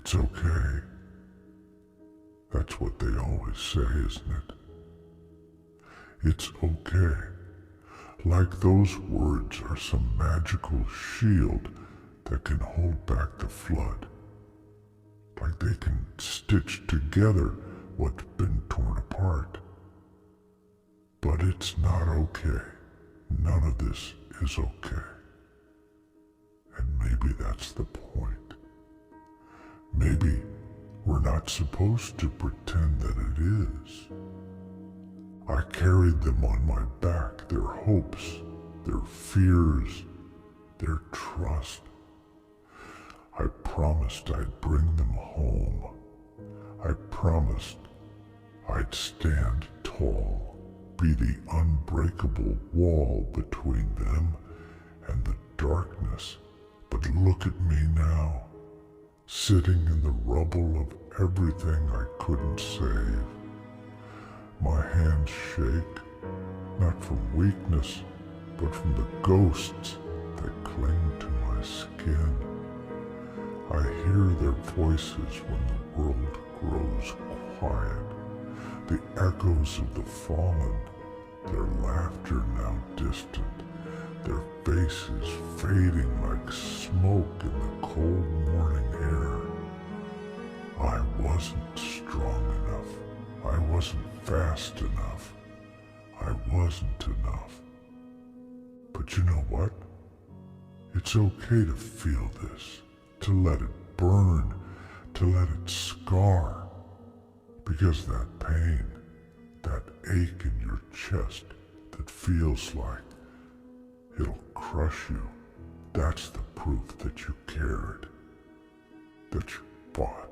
It's okay. That's what they always say, isn't it? It's okay. Like those words are some magical shield that can hold back the flood. Like they can stitch together what's been torn apart. But it's not okay. None of this is okay. And maybe that's the point. Maybe we're not supposed to pretend that it is. I carried them on my back, their hopes, their fears, their trust. I promised I'd bring them home. I promised I'd stand tall, be the unbreakable wall between them and the darkness. But look at me now, sitting in the rubble of everything I couldn't save. My hands shake, not from weakness, but from the ghosts that cling to my skin. I hear their voices when the world grows quiet, the echoes of the fallen, their laughter now distant, their faces fading like smoke in the cold morning air. I wasn't strong enough. I wasn't fast enough. I wasn't enough. But you know what? It's okay to feel this, to let it burn, to let it scar. Because that pain, that ache in your chest that feels like it'll crush you, that's the proof that you cared, that you fought,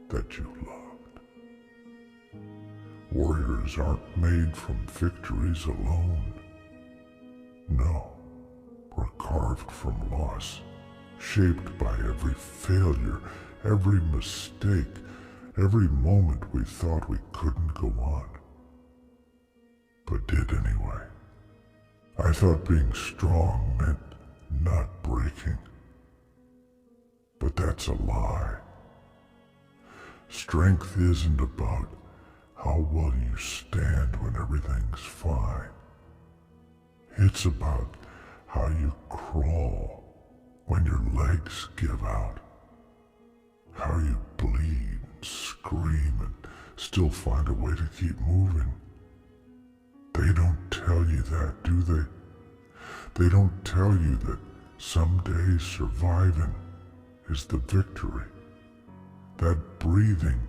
that you loved. Warriors aren't made from victories alone. No, we're carved from loss, shaped by every failure, every mistake, every moment we thought we couldn't go on, but did anyway. I thought being strong meant not breaking, but that's a lie. Strength isn't about how well you stand when everything's fine. It's about how you crawl when your legs give out, how you bleed and scream and still find a way to keep moving. They don't tell you that, do they? They don't tell you that some days surviving is the victory. That breathing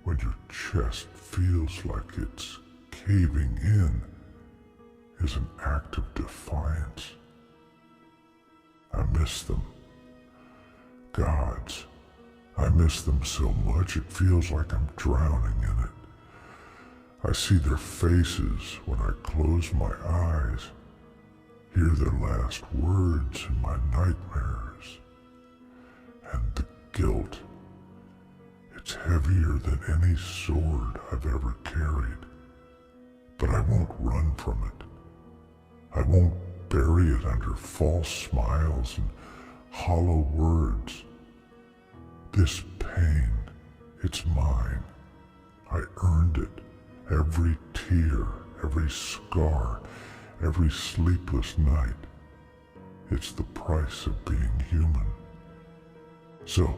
when your chest feels like it's caving in is an act of defiance. I miss them. Gods, I miss them so much it feels like I'm drowning in it. I see their faces when I close my eyes, hear their last words in my nightmares. And the guilt, it's heavier than any sword I've ever carried. But I won't run from it. I won't bury it under false smiles and hollow words. This pain, it's mine. I earned it. Every tear, every scar, every sleepless night. It's the price of being human. So,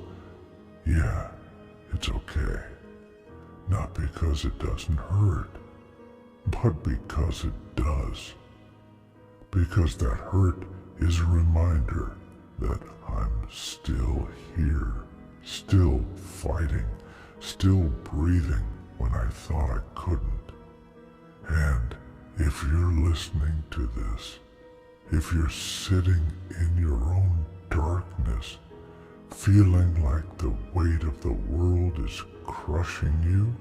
yeah, it's okay. Not because it doesn't hurt, but because it does. Because that hurt is a reminder that I'm still here, still fighting, still breathing when I thought I couldn't. And if you're listening to this, if you're sitting in your own darkness, feeling like the weight of the world is crushing you,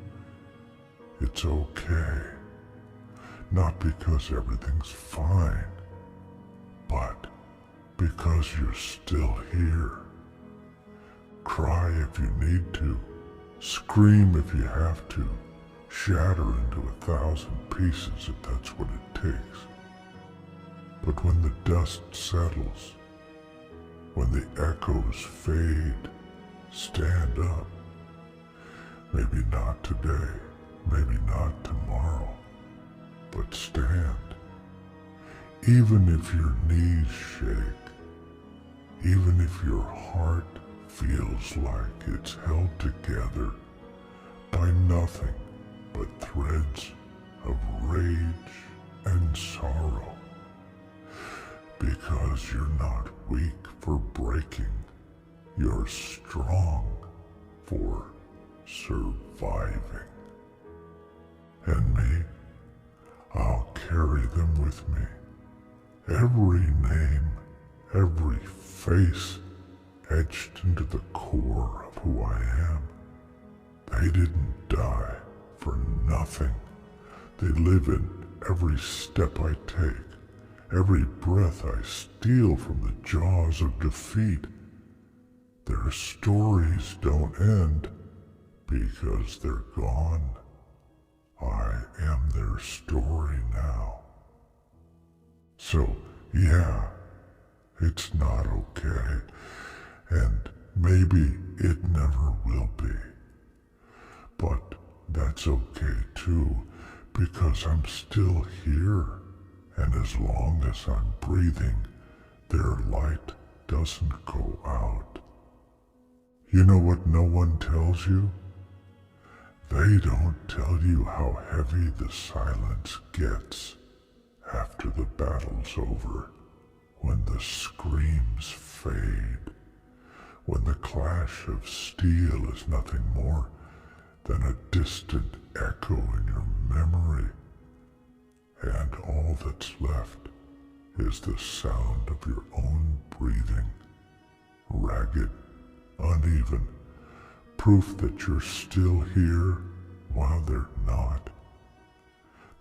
it's okay. Not because everything's fine, but because you're still here. Cry if you need to, scream if you have to, shatter into 1,000 pieces if that's what it takes. But when the dust settles, when the echoes fade, stand up. Maybe not today, maybe not tomorrow, but stand. Even if your knees shake, even if your heart feels like it's held together by nothing but threads of rage and sorrow, because you're not weak for breaking, you're strong for surviving. And me, I'll carry them with me. Every name, every face etched into the core of who I am. They didn't die for nothing. They live in every step I take, every breath I steal from the jaws of defeat. Their stories don't end because they're gone. I am their story now. So, yeah, it's not okay, and maybe it never will be. But that's okay too, because I'm still here, and as long as I'm breathing, their light doesn't go out. You know what no one tells you? They don't tell you how heavy the silence gets after the battle's over, when the screams fade, when the clash of steel is nothing more than a distant echo in your memory, and all that's left is the sound of your own breathing, ragged, uneven, proof that you're still here while they're not.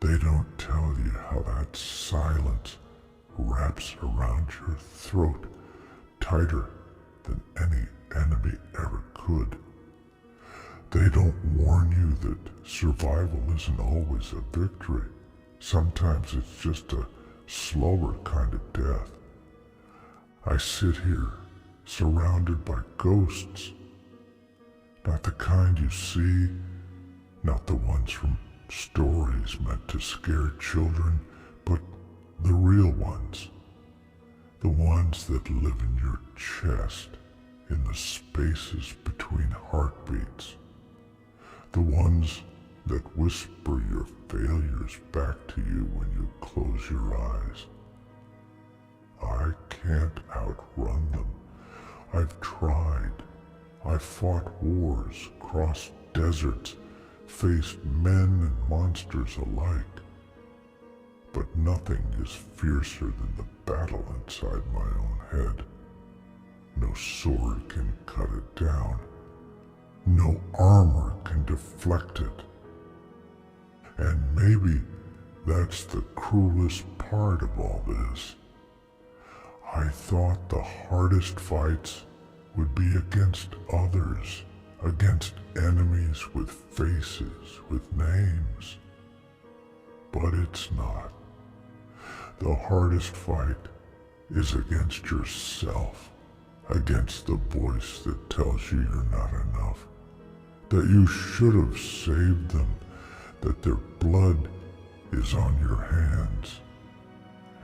They don't tell you how that silence wraps around your throat tighter than any enemy ever could. They don't warn you that survival isn't always a victory. Sometimes it's just a slower kind of death. I sit here, surrounded by ghosts. Not the kind you see, not the ones from stories meant to scare children, but the real ones. The ones that live in your chest, in the spaces between heartbeats. The ones that whisper your failures back to you when you close your eyes. I can't outrun them. I've tried. I've fought wars, crossed deserts, faced men and monsters alike. But nothing is fiercer than the battle inside my own head. No sword can cut it down. No armor can deflect it. And maybe that's the cruelest part of all this. I thought the hardest fights would be against others, against enemies with faces, with names. But it's not. The hardest fight is against yourself, against the voice that tells you you're not enough, that you should have saved them, that their blood is on your hands.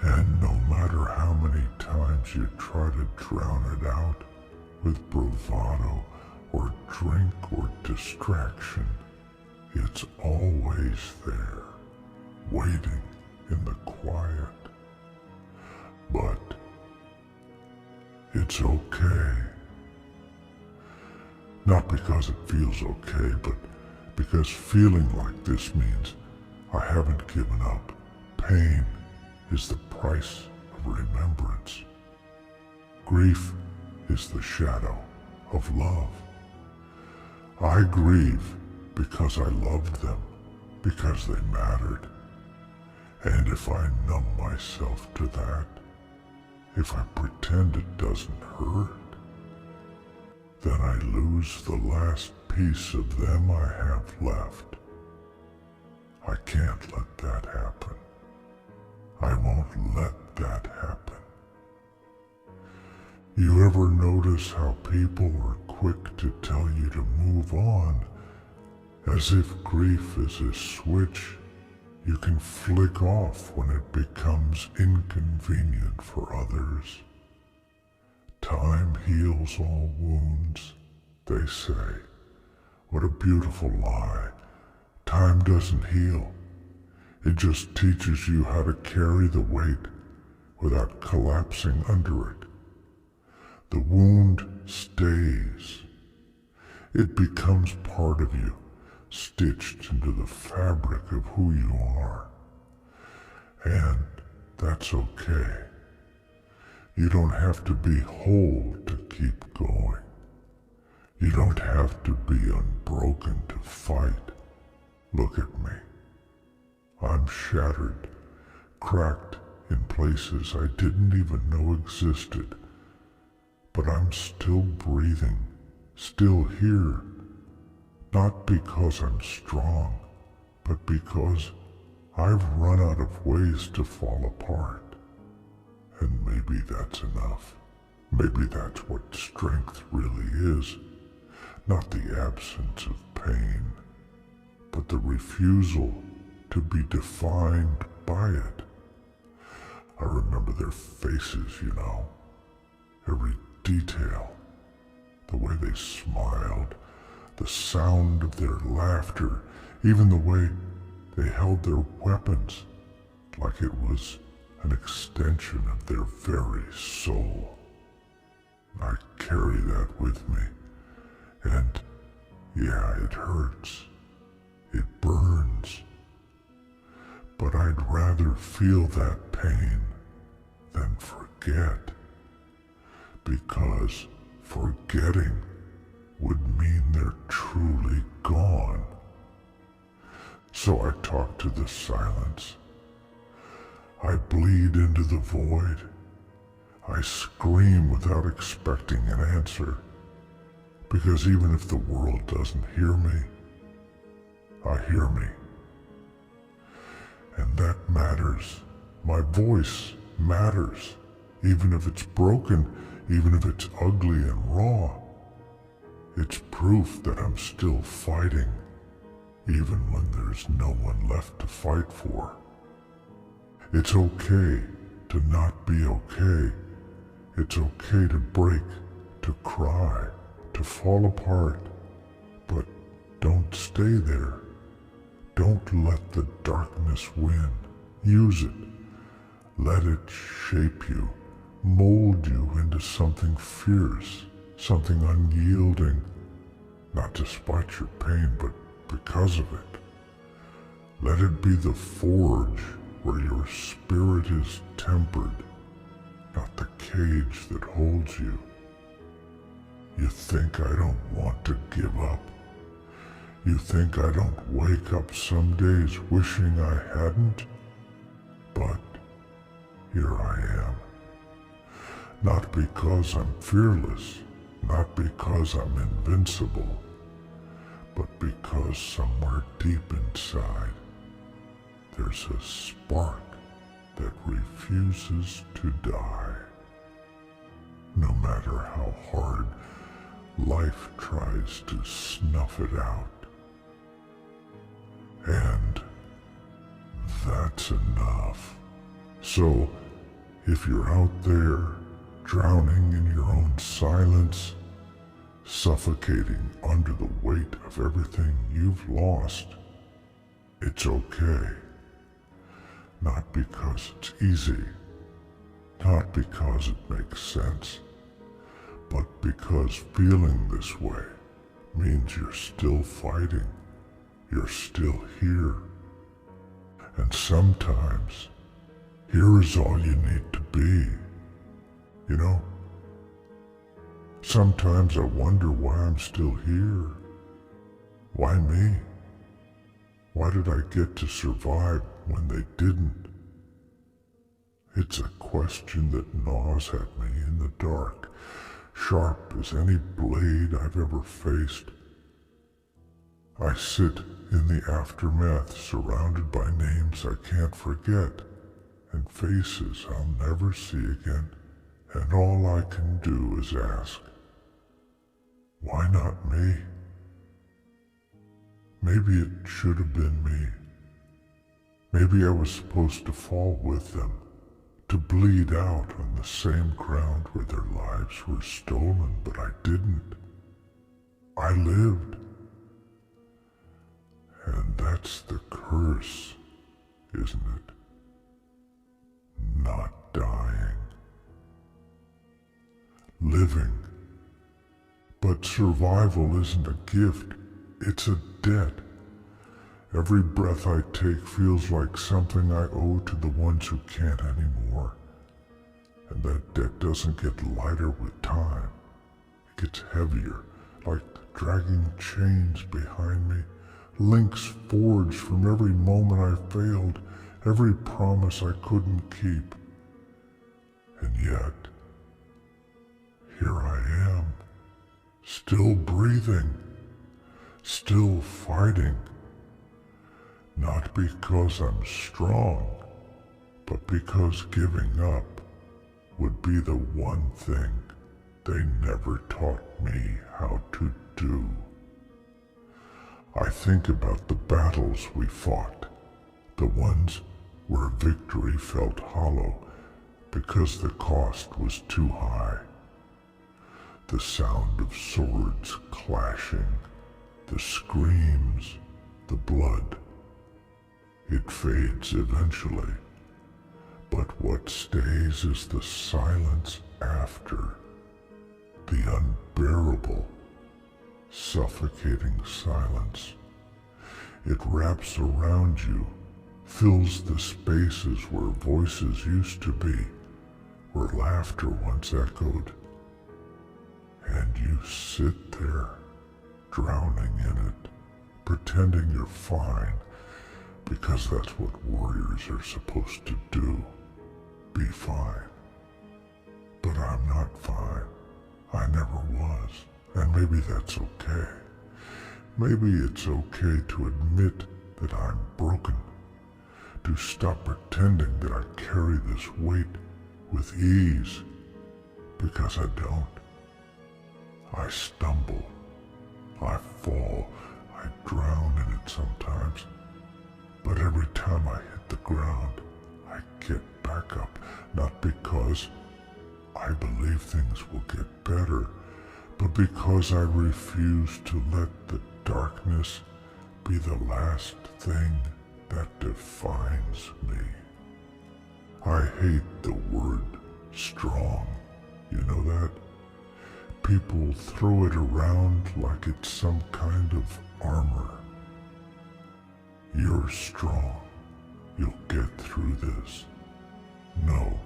And no matter how many times you try to drown it out with bravado or drink or distraction, it's always there, waiting in the quiet. But it's okay. Not because it feels okay, but because feeling like this means I haven't given up. Pain is the price of remembrance. Grief is the shadow of love. I grieve because I loved them, because they mattered. And if I numb myself to that, if I pretend it doesn't hurt, then I lose the last piece of them I have left. I can't let that happen. I won't let that happen. You ever notice how people are quick to tell you to move on, as if grief is a switch you can flick off when it becomes inconvenient for others. Time heals all wounds, they say. What a beautiful lie. Time doesn't heal. It just teaches you how to carry the weight without collapsing under it. The wound stays. It becomes part of you, stitched into the fabric of who you are. And that's okay. You don't have to be whole to keep going. You don't have to be unbroken to fight. Look at me. I'm shattered, cracked in places I didn't even know existed. But I'm still breathing, still here. Not because I'm strong, but because I've run out of ways to fall apart. And maybe that's enough. Maybe that's what strength really is. Not the absence of pain, but the refusal to be defined by it. I remember their faces, you know. Every detail. The way they smiled, the sound of their laughter, even the way they held their weapons, like it was an extension of their very soul. I carry that with me, and yeah, it hurts. It burns. But I'd rather feel that pain than forget, because forgetting would mean they're truly gone. So I talk to the silence. I bleed into the void. I scream without expecting an answer, because even if the world doesn't hear me, I hear me. And that matters. My voice matters, even if it's broken, even if it's ugly and raw. It's proof that I'm still fighting, even when there's no one left to fight for. It's okay to not be okay. It's okay to break, to cry, to fall apart. But don't stay there. Don't let the darkness win. Use it. Let it shape you, mold you into something fierce, something unyielding, not despite your pain, but because of it. Let it be the forge where your spirit is tempered, not the cage that holds you. You think I don't want to give up? You think I don't wake up some days wishing I hadn't? But here I am. Not because I'm fearless, not because I'm invincible, but because somewhere deep inside, there's a spark that refuses to die. No matter how hard life tries to snuff it out. And that's enough. So, if you're out there, drowning in your own silence, suffocating under the weight of everything you've lost, it's okay. Not because it's easy, not because it makes sense, but because feeling this way means you're still fighting. You're still here. And sometimes, here is all you need to be. You know? Sometimes I wonder why I'm still here. Why me? Why did I get to survive when they didn't? It's a question that gnaws at me in the dark, sharp as any blade I've ever faced. I sit in the aftermath, surrounded by names I can't forget, and faces I'll never see again, and all I can do is ask, Why not me? Maybe it should have been me. Maybe I was supposed to fall with them, to bleed out on the same ground where their lives were stolen, but I didn't. I lived. And that's the curse, isn't it? Not dying. Living. But survival isn't a gift, it's a debt. Every breath I take feels like something I owe to the ones who can't anymore. And that debt doesn't get lighter with time. It gets heavier, like dragging chains behind me, links forged from every moment I failed, every promise I couldn't keep. And yet, here I am, still breathing, still fighting. Not because I'm strong, but because giving up would be the one thing they never taught me how to do. I think about the battles we fought, the ones where victory felt hollow because the cost was too high. The sound of swords clashing, the screams, the blood. It fades eventually, but what stays is the silence after, the unbearable, suffocating silence. It wraps around you, fills the spaces where voices used to be, where laughter once echoed, and you sit there, drowning in it, pretending you're fine, because that's what warriors are supposed to do, be fine. But I'm not fine. I never was, and maybe that's okay. Maybe it's okay to admit that I'm broken, to stop pretending that I carry this weight with ease, because I don't. I stumble, I fall, I drown in it sometimes, but every time I hit the ground, I get back up, not because I believe things will get better, but because I refuse to let the darkness be the last thing that defines me. I hate the word strong, you know that? People throw it around like it's some kind of armor. You're strong. You'll get through this. No,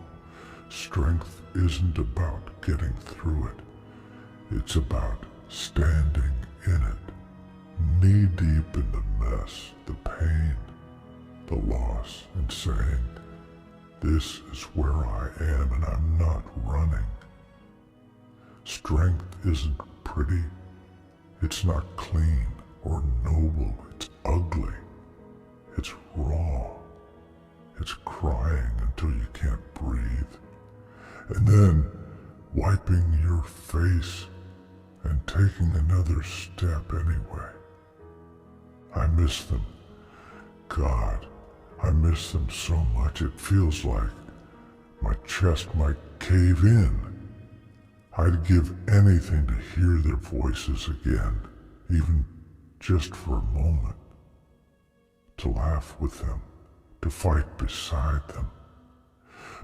strength isn't about getting through it. It's about standing in it, knee deep in the mess, the pain, the loss, and saying, this is where I am and I'm not running. Strength isn't pretty. It's not clean or noble. It's ugly. It's raw. It's crying until you can't breathe. And then wiping your face and taking another step anyway. I miss them. God, I miss them so much it feels like my chest might cave in. I'd give anything to hear their voices again, even just for a moment. To laugh with them, to fight beside them.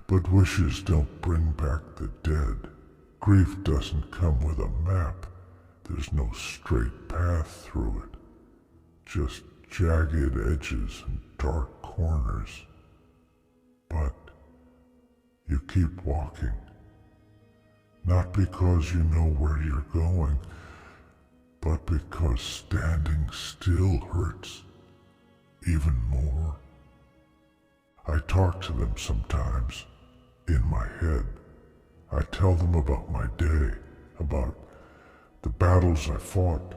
But wishes don't bring back the dead. Grief doesn't come with a map. There's no straight path through it. Just jagged edges and dark corners. But you keep walking. Not because you know where you're going, but because standing still hurts even more. I talk to them sometimes, in my head. I tell them about my day, about the battles I fought,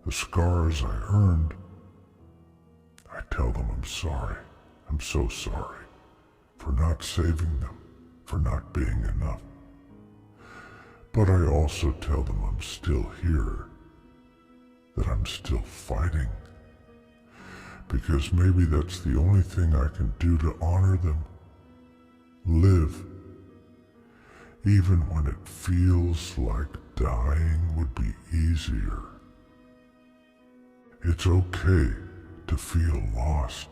the scars I earned. I tell them I'm sorry. I'm so sorry for not saving them, for not being enough. But I also tell them I'm still here, that I'm still fighting. Because maybe that's the only thing I can do to honor them. Live. Even when it feels like dying would be easier. It's okay to feel lost,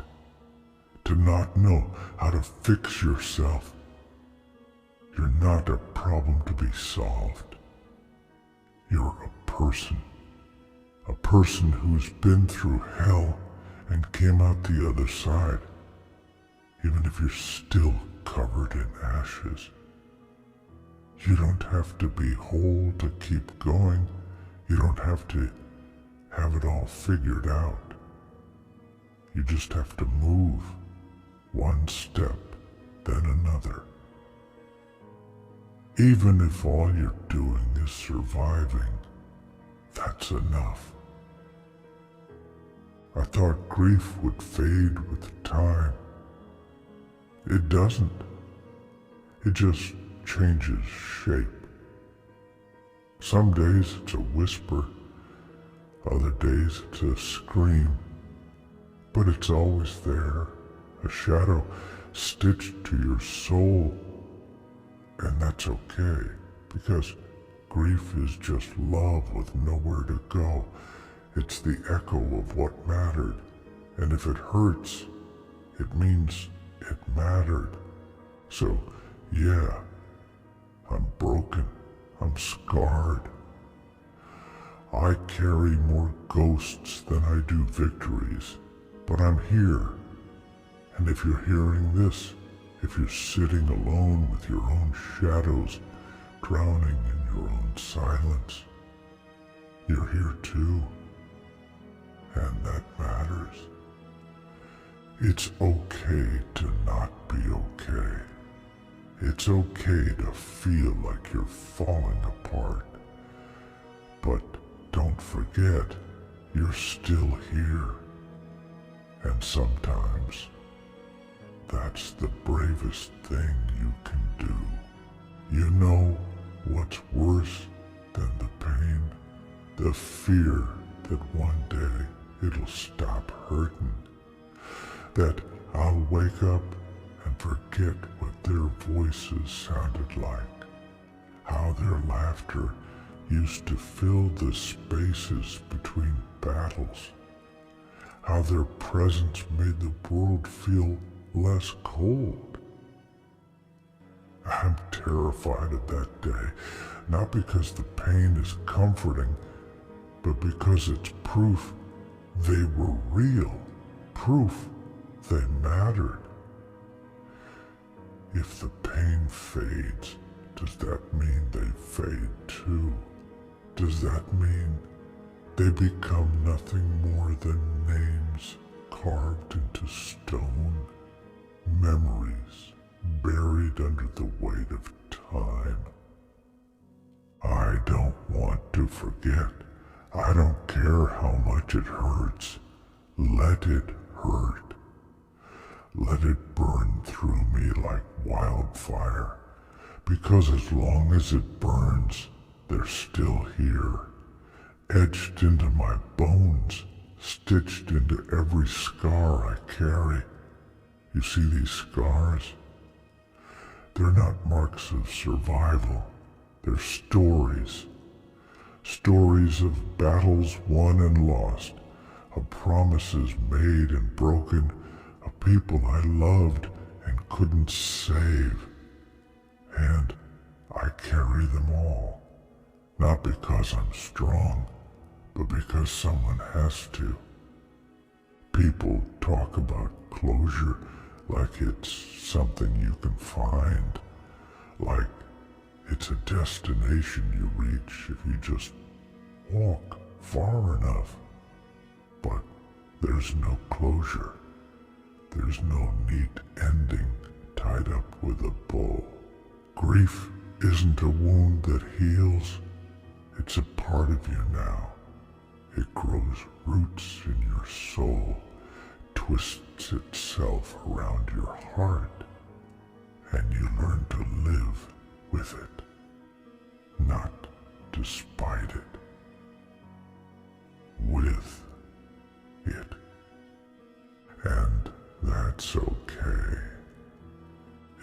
to not know how to fix yourself. You're not a problem to be solved. You're a person who's been through hell and came out the other side, even if you're still covered in ashes. You don't have to be whole to keep going. You don't have to have it all figured out. You just have to move one step, then another. Even if all you're doing is surviving, that's enough. I thought grief would fade with time. It doesn't. It just changes shape. Some days it's a whisper, other days it's a scream, but it's always there, a shadow stitched to your soul. And that's okay, because grief is just love with nowhere to go. It's the echo of what mattered, and if it hurts, it means it mattered. So, yeah, I'm broken, I'm scarred. I carry more ghosts than I do victories, but I'm here. And if you're hearing this, if you're sitting alone with your own shadows, drowning in your own silence, you're here too. And that matters. It's okay to not be okay. It's okay to feel like you're falling apart. But don't forget, you're still here. And sometimes, that's the bravest thing you can do. You know what's worse than the pain? The fear that one day it'll stop hurting. That I'll wake up and forget what their voices sounded like. How their laughter used to fill the spaces between battles. How their presence made the world feel less cold. I'm terrified of that day, not because the pain is comforting, but because it's proof they were real, proof they mattered. If the pain fades, does that mean they fade too? Does that mean they become nothing more than names carved into stone? Memories buried under the weight of time. I don't want to forget. I don't care how much it hurts. Let it hurt. Let it burn through me like wildfire, because as long as it burns, they're still here, etched into my bones, stitched into every scar I carry. You see these scars? They're not marks of survival. They're stories. Stories of battles won and lost, of promises made and broken, of people I loved and couldn't save. And I carry them all, not because I'm strong, but because someone has to. People talk about closure like it's something you can find, like it's a destination you reach if you just walk far enough. But there's no closure. There's no neat ending tied up with a bow. Grief isn't a wound that heals. It's a part of you now. It grows roots in your soul, twists itself around your heart, and you learn to live with it, not despite it. with it. And that's okay.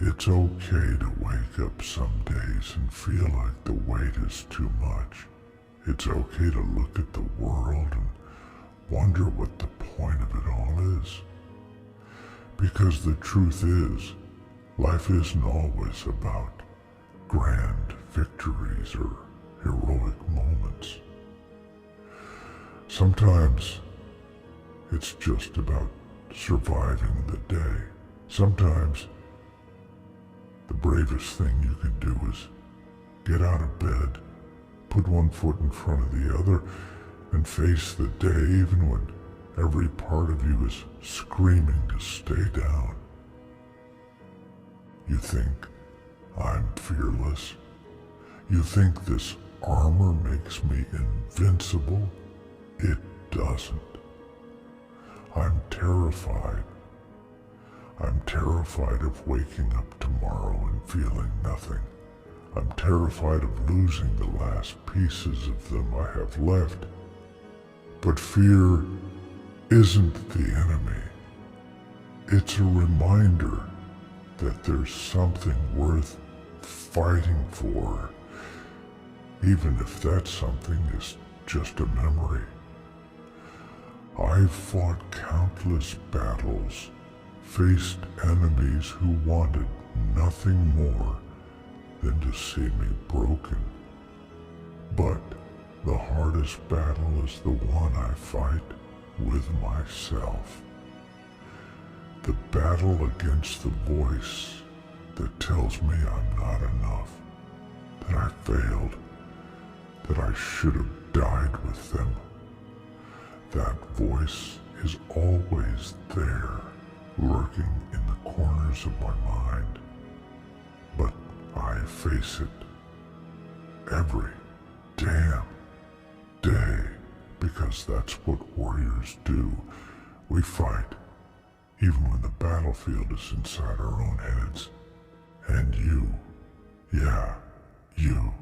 It's okay to wake up some days and feel like the weight is too much. It's okay to look at the world and wonder what the point of it all is. Because the truth is, life isn't always about grand victories or heroic moments. Sometimes it's just about surviving the day. Sometimes the bravest thing you can do is get out of bed, put one foot in front of the other, and face the day even when every part of you is screaming to stay down. You think I'm fearless? You think this armor makes me invincible? It doesn't. I'm terrified. I'm terrified of waking up tomorrow and feeling nothing. I'm terrified of losing the last pieces of them I have left. But fear isn't the enemy. It's a reminder that there's something worth fighting for, even if that something is just a memory. I've fought countless battles, faced enemies who wanted nothing more than to see me broken. But the hardest battle is the one I fight with myself. The battle against the voice that tells me I'm not enough, that I failed, that I should have died with them. That voice is always there, lurking in the corners of my mind. But I face it every damn day, because that's what warriors do. We fight, even when the battlefield is inside our own heads. And you, yeah, you,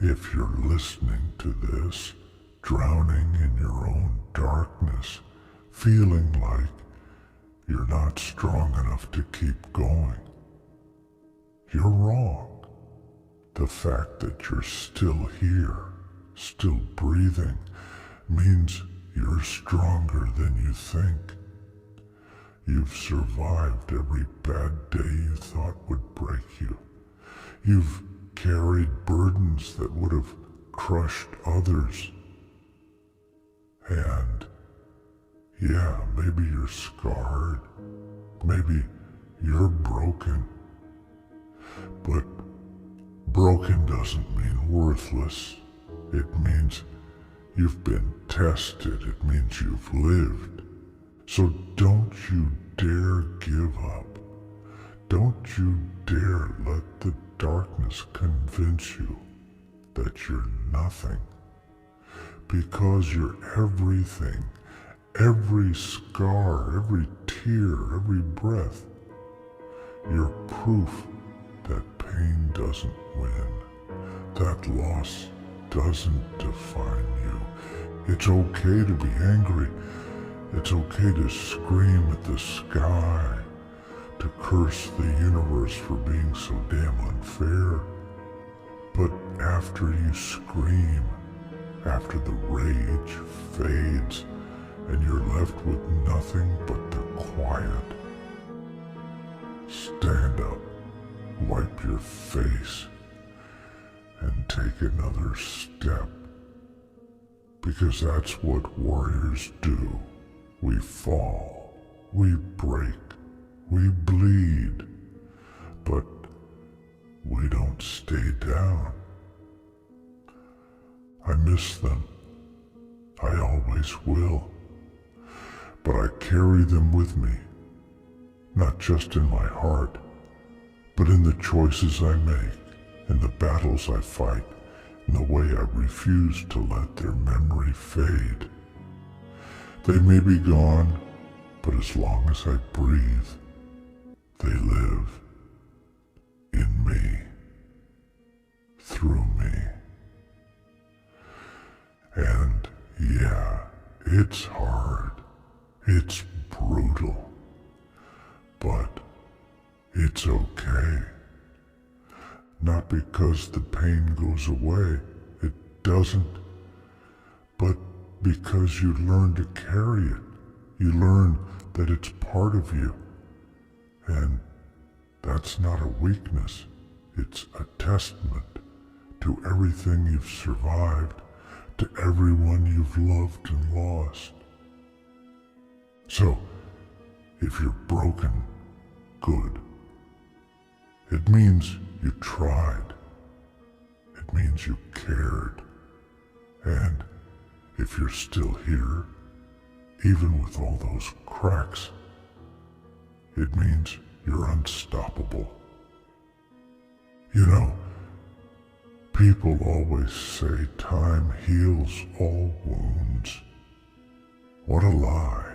if you're listening to this, drowning in your own darkness, feeling like you're not strong enough to keep going, you're wrong. The fact that you're still here, still breathing, means you're stronger than you think. You've survived every bad day you thought would break you. You've carried burdens that would have crushed others. And yeah, maybe you're scarred, maybe you're broken, but broken doesn't mean worthless. It means you've been tested. It means you've lived. So don't you dare give up. Don't you dare let the darkness convince you that you're nothing. Because you're everything, every scar, every tear, every breath. You're proof that pain doesn't win, that loss doesn't define you. It's okay to be angry. It's okay to scream at the sky, to curse the universe for being so damn unfair. But after you scream, after the rage fades and you're left with nothing but the quiet, stand up, wipe your face, and take another step. Because that's what warriors do. We fall, we break, we bleed, but we don't stay down. I miss them. I always will. But I carry them with me, not just in my heart, but in the choices I make, in the battles I fight, in the way I refuse to let their memory fade. They may be gone, but as long as I breathe, they live in me, through me. And yeah, It's hard. It's brutal. But it's okay. Not because the pain goes away. It doesn't. But because you learn to carry it. You learn that it's part of you. And that's not a weakness. It's a testament to everything you've survived, to everyone you've loved and lost. So, if you're broken, good. It means you tried. It means you cared. And if you're still here, even with all those cracks, it means you're unstoppable. You know, people always say time heals all wounds. What a lie.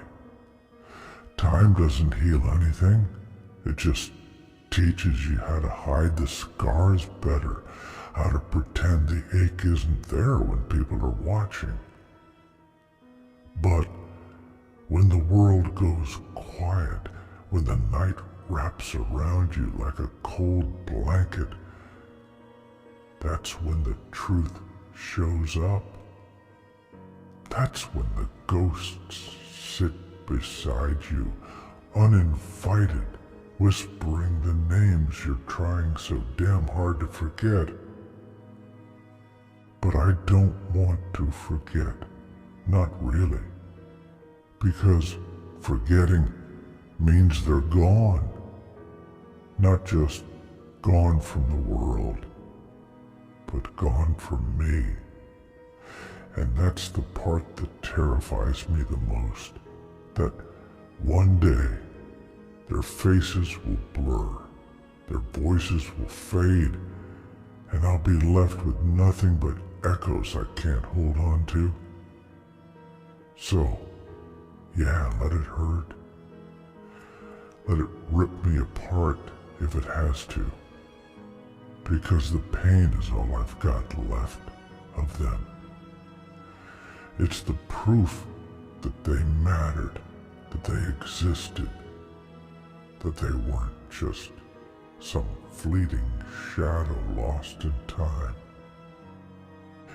Time doesn't heal anything. It just teaches you how to hide the scars better, how to pretend the ache isn't there when people are watching. But when the world goes quiet, when the night wraps around you like a cold blanket, that's when the truth shows up. That's when the ghosts sit beside you, uninvited, whispering the names you're trying so damn hard to forget. But I don't want to forget. Not really. Because forgetting means they're gone. Not just gone from the world, but gone from me. And that's the part that terrifies me the most. That one day, their faces will blur, their voices will fade, and I'll be left with nothing but echoes I can't hold on to. So, yeah, let it hurt. Let it rip me apart if it has to. Because the pain is all I've got left of them. It's the proof that they mattered, that they existed, that they weren't just some fleeting shadow lost in time.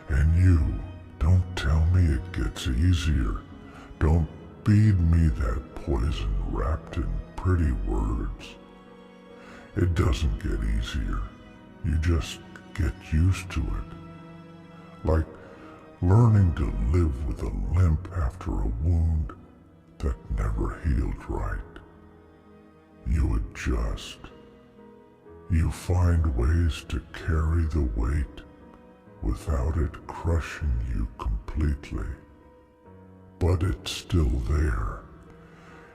And you, don't tell me it gets easier. Don't feed me that poison wrapped in pretty words. It doesn't get easier. You just get used to it. Like learning to live with a limp after a wound that never healed right. You adjust. You find ways to carry the weight without it crushing you completely. But it's still there.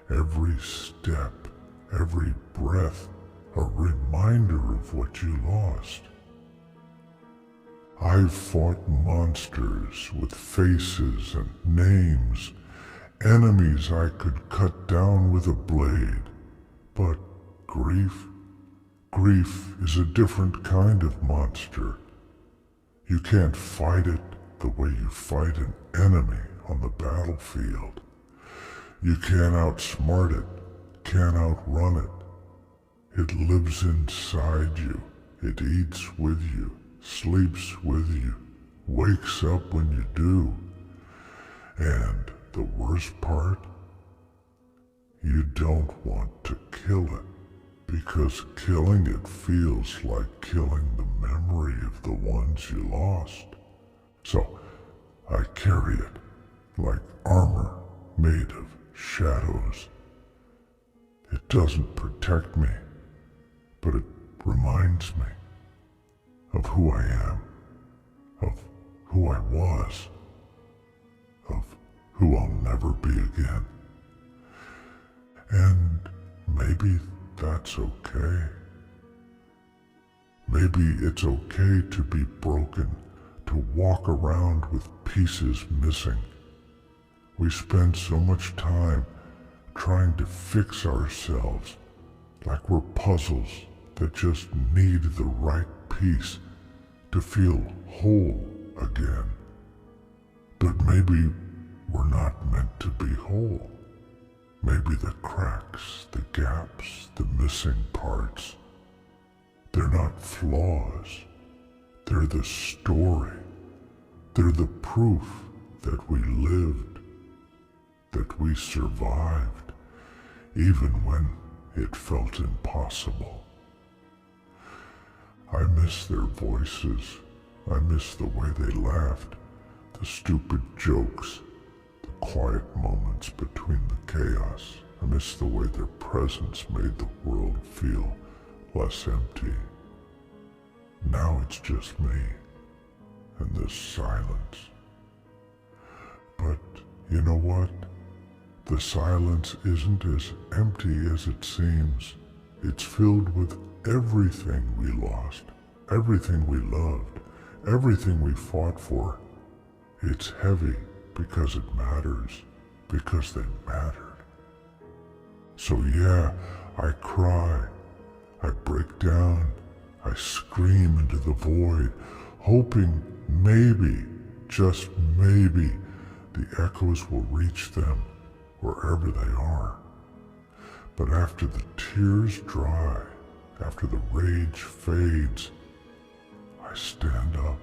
Every step, every breath, a reminder of what you lost. I've fought monsters with faces and names, enemies I could cut down with a blade. But grief is a different kind of monster. You can't fight it the way you fight an enemy on the battlefield. You can't outsmart it, can't outrun it. It lives inside you. It eats with you, sleeps with you, wakes up when you do. And the worst part? You don't want to kill it, because killing it feels like killing the memory of the ones you lost. So I carry it like armor made of shadows. It doesn't protect me, but it reminds me of who I am, of who I was, of who I'll never be again. And maybe that's okay. Maybe it's okay to be broken, to walk around with pieces missing. We spend so much time trying to fix ourselves, like we're puzzles that just need the right piece to feel whole again. But maybe we're not meant to be whole. Maybe the cracks, the gaps, the missing parts, they're not flaws. They're the story. They're the proof that we lived, that we survived, even when it felt impossible. I miss their voices. I miss the way they laughed, the stupid jokes, the quiet moments between the chaos. I miss the way their presence made the world feel less empty. Now it's just me and this silence. But you know what? The silence isn't as empty as it seems. It's filled with everything we lost, everything we loved, everything we fought for. It's heavy because it matters, because they mattered. So yeah, I cry, I break down, I scream into the void, hoping maybe, just maybe, the echoes will reach them wherever they are. But after the tears dry, after the rage fades, I stand up,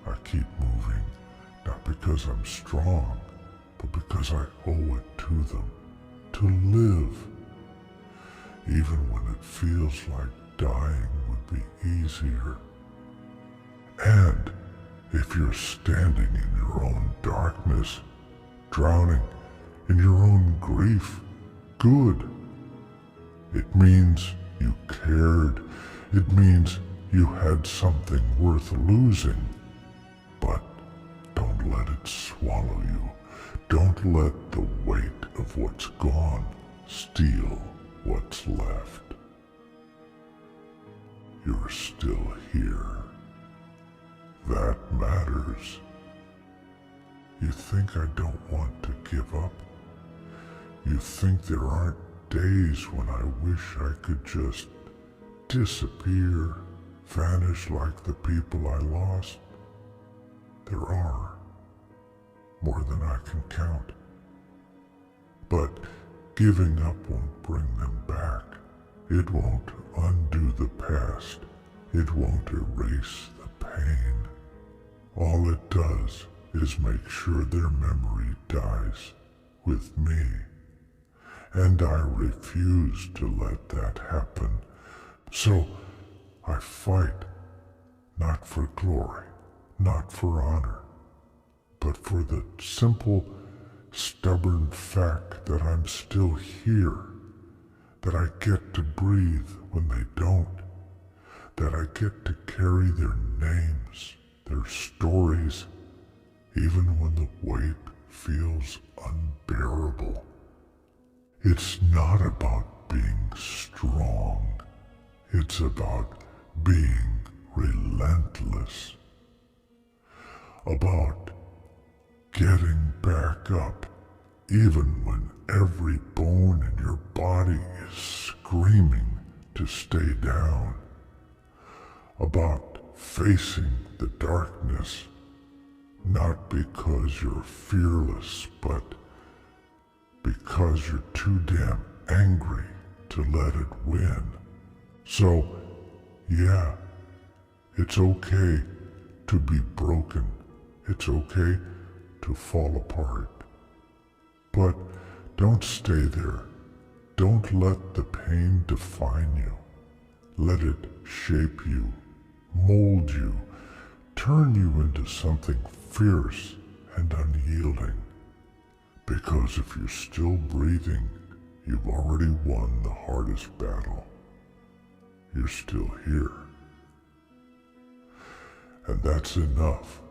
I keep moving, not because I'm strong, but because I owe it to them, to live, even when it feels like dying would be easier. And if you're standing in your own darkness, drowning in your own grief, good. It means you cared. It means you had something worth losing. But don't let it swallow you. Don't let the weight of what's gone steal what's left. You're still here. That matters. You think I don't want to give up? You think there aren't days when I wish I could just disappear, vanish like the people I lost? There are, more than I can count. But giving up won't bring them back. It won't undo the past. It won't erase the pain. All it does is make sure their memory dies with me. And I refuse to let that happen. So I fight, not for glory, not for honor, but for the simple, stubborn fact that I'm still here, that I get to breathe when they don't, that I get to carry their names, their stories, even when the weight feels unbearable. It's not about being strong. It's about being relentless. About getting back up even when every bone in your body is screaming to stay down. About facing the darkness, not because you're fearless, but because you're too damn angry to let it win. So, yeah, it's okay to be broken. It's okay to fall apart. But don't stay there. Don't let the pain define you. Let it shape you, mold you, turn you into something fierce and unyielding. Because if you're still breathing, you've already won the hardest battle. You're still here. And that's enough